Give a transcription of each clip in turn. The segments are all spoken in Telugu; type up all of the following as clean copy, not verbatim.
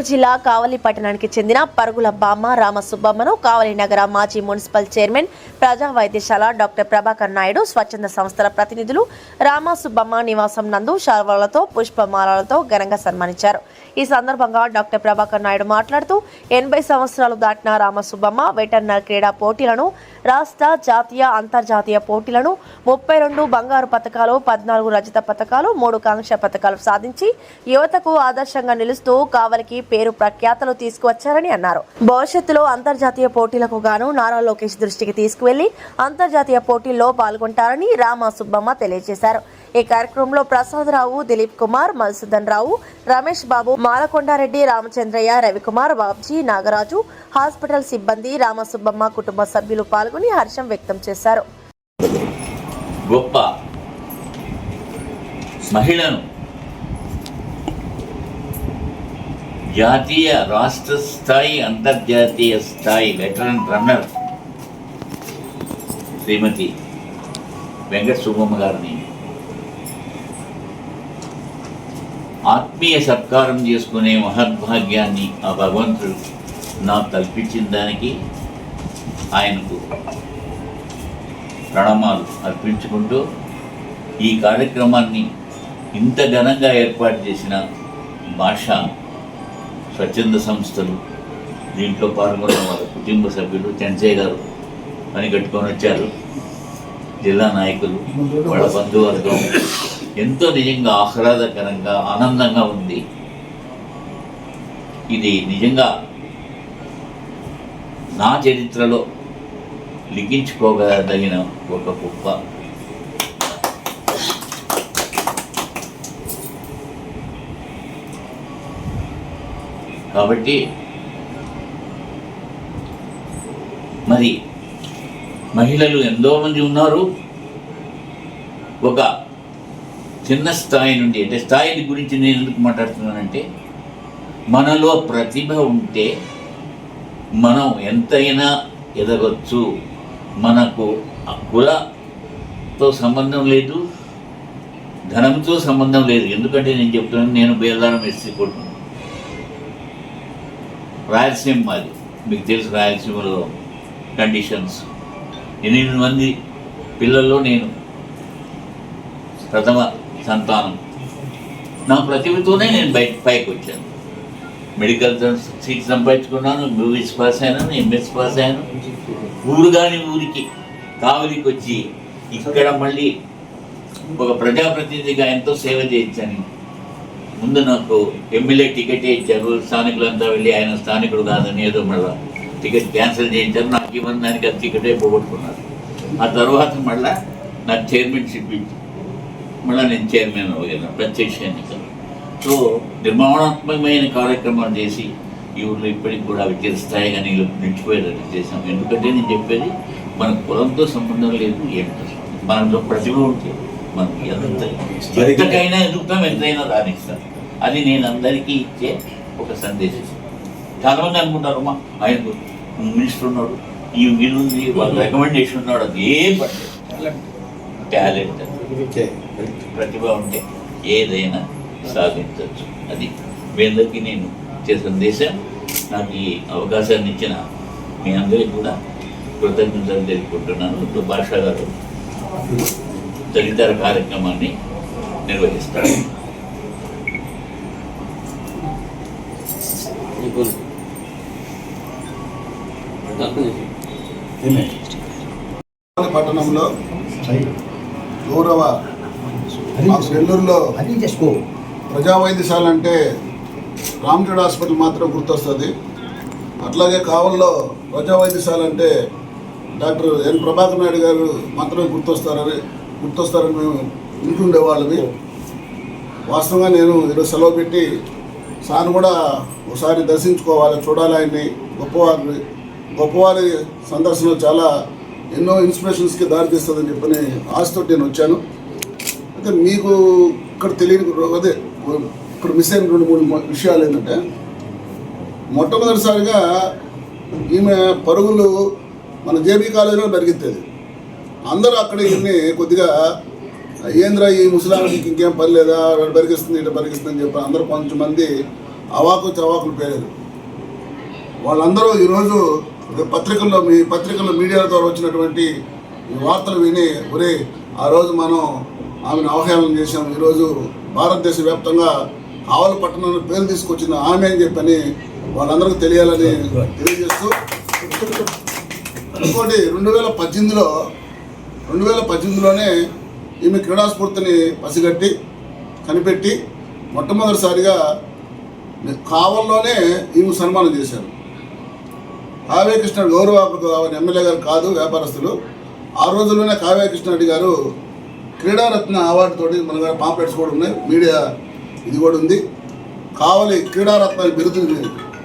జిల్లా కావలి పట్టణానికి చెందిన పరుగుల బామ్మ రామసుబ్బమ్మను కావలి నగర మాజీ మున్సిపల్ చైర్మన్ ప్రజా వైద్యశాల డాక్టర్ ప్రభాకర్ నాయుడు స్వచ్ఛంద సంస్థల ప్రతినిధులు రామసుబ్బమ్మ నివాసం నందు శాల్వాలతో పుష్పమాలలతో ఘనంగా సన్మానించారు. ఈ సందర్భంగా డాక్టర్ ప్రభాకర్ నాయుడు మాట్లాడుతూ 80 సంవత్సరాలు దాటిన రామసుబ్బమ్మ వెటర్నరీ క్రీడా పోటీలను, రాష్ట్ర, జాతీయ, అంతర్జాతీయ పోటీలను 32 బంగారు పతకాలు, 14 రజత పతకాలు, 3 కాంస్య పతకాలు సాధించి యువతకు ఆదర్శంగా నిలుస్తూ కావలికి పేరు ప్రఖ్యాతలు తీసుకువచ్చారని అన్నారు. భవిష్యత్తులో అంతర్జాతీయ పోటీలకు గాను నారా లోకేష్ దృష్టికి తీసుకువెళ్లి అంతర్జాతీయ పోటీల్లో పాల్గొంటారని రామసుబ్బమ్మ తెలియజేశారు. ఈ కార్యక్రమంలో ప్రసాదరావు, దిలీప్ కుమార్, మధుసూదన్ రావు, రమేష్ బాబు, మాలకొండారెడ్డి, రామచంద్రయ్య, రవికుమార్, బాబ్జీ, నాగరాజు, హాస్పిటల్ సిబ్బంది, రామసుబ్బమ్మ కుటుంబ సభ్యులు పాల్గొని హర్షం వ్యక్తం చేశారు. గొప్ప మహిళను జాతీయ, రాష్ట్ర స్థాయి, అంతర్జాతీయ స్థాయి వెటరన్ రన్నర్ శ్రీమతి వెంకట సుబ్బమ్మ గారిని ఆత్మీయ సత్కారం చేసుకునే మహద్భాగ్యాన్ని ఆ భగవంతుడు నాకు కల్పించిన దానికి ఆయనకు ప్రణామాలు అర్పించుకుంటూ ఈ కార్యక్రమాన్ని ఇంత ఘనంగా ఏర్పాటు చేసిన భాష స్వచ్ఛంద సంస్థలు, దీంట్లో పాల్గొన్న వారి కుటుంబ సభ్యులు, చెంచయ్య గారు పని కట్టుకొని వచ్చారు, జిల్లా నాయకులు, వాళ్ళ బంధువర్గం, ఎంతో నిజంగా ఆహ్లాదకరంగా ఆనందంగా ఉంది. ఇది నిజంగా నా చరిత్రలో లిఖించుకోగలిగిన ఒక గొప్ప కాబట్టి మరి మహిళలు ఎంతోమంది ఉన్నారు. ఒక చిన్న స్థాయి నుండి, అంటే స్థాయి గురించి నేను ఎందుకు మాట్లాడుతున్నానంటే, మనలో ప్రతిభ ఉంటే మనం ఎంతైనా ఎదగొచ్చు. మనకు కులతో సంబంధం లేదు, ధనంతో సంబంధం లేదు. ఎందుకంటే నేను చెప్తున్నాను, నేను బేదారం ఎస్సీ కొడుకు, రాయలసీమ మాది. మీకు తెలుసు రాయలసీమలో కండిషన్స్. 8 మంది పిల్లల్లో నేను ప్రథమ సంతానం. నా ప్రతిభతోనే నేను పైకి వచ్చాను. మెడికల్ సీట్ సంపాదించుకున్నాను, మూవీస్ పాస్ అయినాను, ఎంఎస్ పాస్ అయ్యాను. ఊరు కాని ఊరికి కావలికి వచ్చి ఇక్కడ మళ్ళీ ఒక ప్రజాప్రతినిధిగా ఎంతో సేవ చేయించాను. ముందు నాకు ఎమ్మెల్యే టికెటే ఇచ్చారు. స్థానికులంతా వెళ్ళి ఆయన స్థానికుడు కాదని ఏదో మళ్ళీ టికెట్ క్యాన్సిల్ చేయించారు. నాకు ఇవ్వని దానికి అది టికెటే పోగొట్టుకున్నారు. ఆ తర్వాత మళ్ళీ నాకు చైర్మన్షిప్ ఇచ్చి మళ్ళీ నేను చైర్మన్ అవ్వగలను ప్రత్యక్ష ఎన్నికలు. సో నిర్మాణాత్మకమైన కార్యక్రమాలు చేసి ఈ ఊళ్ళో ఇప్పటికి కూడా అవి స్థాయిగా నిలిచిపోయేటట్టు చేశాం. ఎందుకంటే నేను చెప్పేది, మన కులంతో సంబంధం లేదు, ఏమిటో మనలో ప్రతిభ ఉంటే మనకి ఎంతకైనా ఎదుగుతాం, ఎంతైనా రాణిస్తాం. అది నేను అందరికీ ఇచ్చే ఒక సందేశం. చాలామంది అనుకుంటారు, అమ్మా ఆయనకు మినిస్టర్ ఉన్నాడు, ఈ వీలుంది, వాళ్ళ రికమెండేషన్ ఉన్నాడు, అది ఏం పడలేదు. టాలెంట్, ప్రతిభ ఉంటే ఏదైనా సాధించవచ్చు. అది మీ అందరికీ నేను ఇచ్చే సందేశం. నాకు ఈ అవకాశాన్ని ఇచ్చిన మీ అందరికీ కూడా కృతజ్ఞతలు తెలుపుకుంటున్నాను. ఇప్పుడు భాషా గారు తదితర కార్యక్రమాన్ని నిర్వహిస్తారు. పట్టణంలో గౌరవ నెల్లూరులో ప్రజా వైద్యశాల అంటే రామచంద్ర హాస్పిటల్ మాత్రం గుర్తొస్తుంది. అట్లాగే కావల్లో ప్రజా వైద్యశాల అంటే డాక్టర్ ఎన్ ప్రభాకర్ నాయుడు గారు మాత్రమే గుర్తొస్తారని మేము వింటుండేవాళ్ళని. వాస్తవంగా నేను ఈరోజు సెలవు పెట్టి సార్ని కూడా ఒకసారి దర్శించుకోవాలి, చూడాలి. ఆయన్ని గొప్పవారి సందర్శన చాలా ఎన్నో ఇన్స్పిరేషన్స్కి దారితీస్తుందని చెప్పని ఆశతో నేను వచ్చాను. అయితే మీకు ఇక్కడ తెలియని అదే ఇక్కడ మిస్ అయిన 2-3 విషయాలు ఏంటంటే, మొట్టమొదటిసారిగా ఈమె పరుగులు మన జేబీ కాలేజీలో పరిగెత్తేది. అందరూ అక్కడ ఈయన్ని కొద్దిగా ఏంద్రా ఈ ముసలానికి ఇంకేం పని లేదా, పరిగిస్తుంది ఇట్లా పరిగిస్తుంది అని చెప్పి అందరూ కొంచెమంది అవాకు చవాకులు పేరారు. వాళ్ళందరూ ఈరోజు పత్రికల్లో మీ పత్రికల్లో మీడియా ద్వారా వచ్చినటువంటి ఈ వార్తలు విని ఒరే ఆ రోజు మనం ఆమెను అవహేళన చేశాం, ఈరోజు భారతదేశ వ్యాప్తంగా కావలి పట్టణంలో పేరు తీసుకొచ్చిన ఆమె అని చెప్పని వాళ్ళందరికీ తెలియాలని తెలియజేస్తూ, ఇంకోటి 2018లోనే ఈమె క్రీడాస్ఫూర్తిని పసిగట్టి కనిపెట్టి మొట్టమొదటిసారిగా కావల్లోనే ఈమె సన్మానం చేశారు. కావ్య కృష్ణ గౌరవాపకు ఎమ్మెల్యే గారు కాదు, వ్యాపారస్తులు. ఆ రోజుల్లోనే కావ్య కృష్ణారెడ్డి గారు క్రీడారత్న అవార్డు తోటి మన పాంప్లెట్స్ కూడా ఉన్నాయి, మీడియా ఇది కూడా ఉంది. కావలి క్రీడారత్న బిరుదుని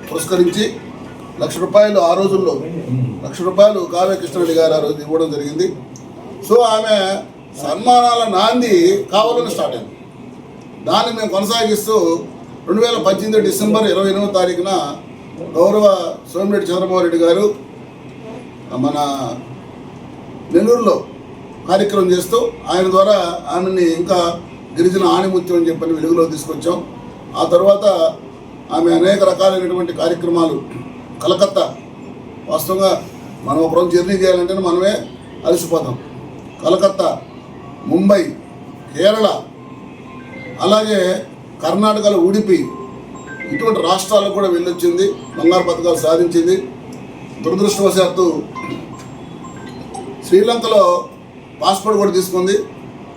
పురస్కరించి ₹1,00,000 ఆ రోజుల్లో ₹1,00,000 కావ్య కృష్ణారెడ్డి గారు ఆ రోజు ఇవ్వడం జరిగింది. సో ఆమె సన్మానాల నాంది కావలిలోనే స్టార్ట్ అయింది. దాన్ని మేము కొనసాగిస్తూ 2018 డిసెంబర్ 28వ తారీఖున గౌరవ సోమిరెడ్డి చంద్రబాబు రెడ్డి గారు మన నెల్లూరులో కార్యక్రమం చేస్తూ ఆయన ద్వారా ఆమెని ఇంకా గిరిజన ఆణిముత్యం అని చెప్పని వెలుగులో తీసుకొచ్చాం. ఆ తర్వాత ఆమె అనేక రకాలైనటువంటి కార్యక్రమాలు కలకత్తా, వాస్తవంగా మనం ఒక రోజు జర్నీ చేయాలంటే మనమే అలసిపోతాం. కలకత్తా, ముంబై, కేరళ, అలాగే కర్ణాటకలో ఉడిపి, ఇటువంటి రాష్ట్రాలకు కూడా వెళ్ళొచ్చింది, బంగారు పథకాలు సాధించింది. దురదృష్టవశాత్తు శ్రీలంకలో పాస్పోర్ట్ కూడా తీసుకుంది.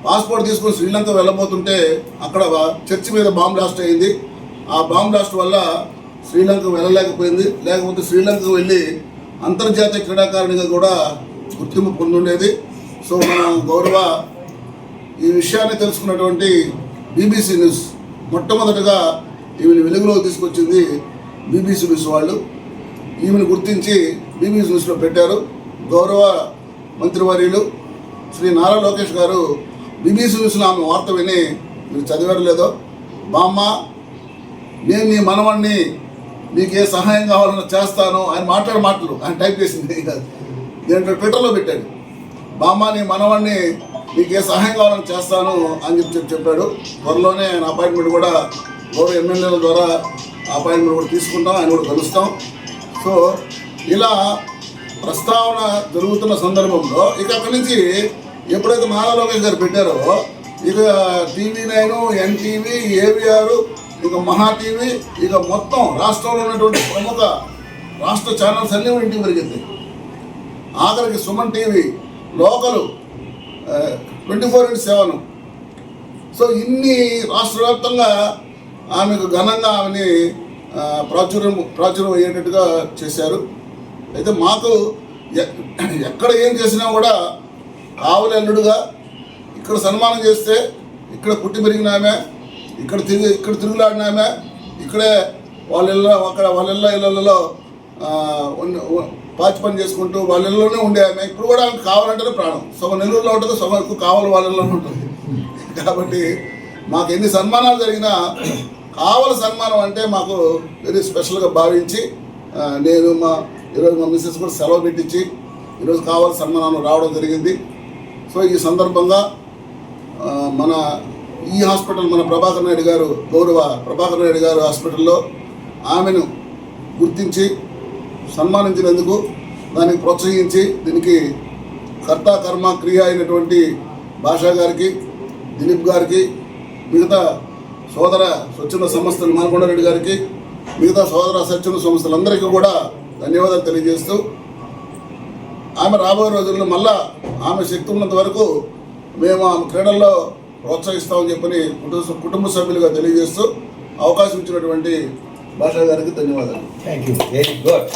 పాస్పోర్ట్ తీసుకుని శ్రీలంక వెళ్ళబోతుంటే అక్కడ చర్చి మీద బాంబ్ బ్లాస్ట్ అయింది. ఆ బాంబ్ బ్లాస్ట్ వల్ల శ్రీలంక వెళ్ళలేకపోయింది. లేకపోతే శ్రీలంకకు వెళ్ళి అంతర్జాతీయ క్రీడాకారిణిగా కూడా గుర్తింపు పొందుండేది. సో మనం గౌరవ ఈ విషయాన్ని తెలుసుకున్నటువంటి బీబీసీ న్యూస్ మొట్టమొదటిగా ఈమెను వెలుగులోకి తీసుకొచ్చింది బీబీసీ న్యూస్ వాళ్ళు. ఈమెను గుర్తించి బీబీసీ న్యూస్లో పెట్టారు. గౌరవ మంత్రివర్యులు శ్రీ నారా లోకేష్ గారు బీబీసీ న్యూస్లో ఆమె వార్త విని, మీరు చదివారు లేదో, బామ్మ నేను నీ మనవణ్ణి, నీకు ఏ సహాయం కావాలన్నా చేస్తాను, ఆయన మాట్లాడే మాటలు ఆయన టైప్ చేసింది దేంట్లో ట్విట్టర్లో పెట్టాడు. బామ్మ నీ మనవణ్ణి, నీకు ఏ సహాయం కావాలని చేస్తాను అని చెప్పాడు. త్వరలోనే ఆయన అపాయింట్మెంట్ కూడా గౌరవ ఎమ్మెల్యేల ద్వారా అపాయింట్మెంట్ కూడా తీసుకుంటాం, ఆయన కూడా కలుస్తాం. సో ఇలా ప్రస్తావన జరుగుతున్న సందర్భంలో ఇక అక్కడి నుంచి ఎప్పుడైతే నారా లోకేష్ గారు పెట్టారో ఇక TV9, NTV, AVR, ఇక మహా టీవీ, ఇక మొత్తం రాష్ట్రంలో ఉన్నటువంటి ప్రముఖ రాష్ట్ర ఛానల్స్ అన్నీ ఇంటికి పెరిగింది. ఆఖరికి సుమన్ టీవీ, లోకలు, 24/7. సో ఇన్ని రాష్ట్ర వ్యాప్తంగా ఆమెకు ఘనంగా ఆమెని ప్రాచుర్యం అయ్యేటట్టుగా చేశారు. అయితే మాకు ఎక్కడ ఏం చేసినా కూడా కావలి అల్లుడుగా ఇక్కడ సన్మానం చేస్తే ఇక్కడ పుట్టి పెరిగిన ఆమె, ఇక్కడ తిరుగులాడిన ఆమె, ఇక్కడే వాళ్ళ ఇళ్ళలో పాచి పని చేసుకుంటూ వాళ్ళ ఇళ్ళలోనే ఉండే ఆమె. ఇప్పుడు కూడా ఆమెకు కావాలంటేనే ప్రాణం. సగం నెల్లూరులో ఉంటుంది, సగం ఎక్కువ కావాలి వాళ్ళలోనే ఉంటుంది. కాబట్టి మాకు ఎన్ని సన్మానాలు జరిగినా కావలి సన్మానం అంటే మాకు వెరీ స్పెషల్గా భావించి నేను ఈరోజు మా మిస్సెస్ కూడా సెలవు పెట్టించి ఈరోజు కావలి సన్మానం రావడం జరిగింది. సో ఈ సందర్భంగా మన ఈ హాస్పిటల్, మన ప్రభాకర్ నాయుడు గారు, గౌరవ ప్రభాకర్ నాయుడు గారు హాస్పిటల్లో ఆమెను గుర్తించి సన్మానించినందుకు, దానికి ప్రోత్సహించి దీనికి కర్త కర్మ క్రియ అయినటువంటి భాషా గారికి, దిలీప్ గారికి, మిగతా సోదర స్వచ్ఛంద సంస్థలు మానకొండారెడ్డి గారికి, మిగతా సోదర స్వచ్ఛంద సంస్థలందరికీ కూడా ధన్యవాదాలు తెలియజేస్తూ, ఆమె రాబోయే రోజుల్లో మళ్ళా ఆమె శక్తి ఉన్నంత వరకు మేము ఆమె క్రీడల్లో ప్రోత్సహిస్తామని చెప్పని కుటుంబ సభ్యులుగా తెలియజేస్తూ అవకాశం ఇచ్చినటువంటి భాషా గారికి ధన్యవాదాలు. Thank you. Very good.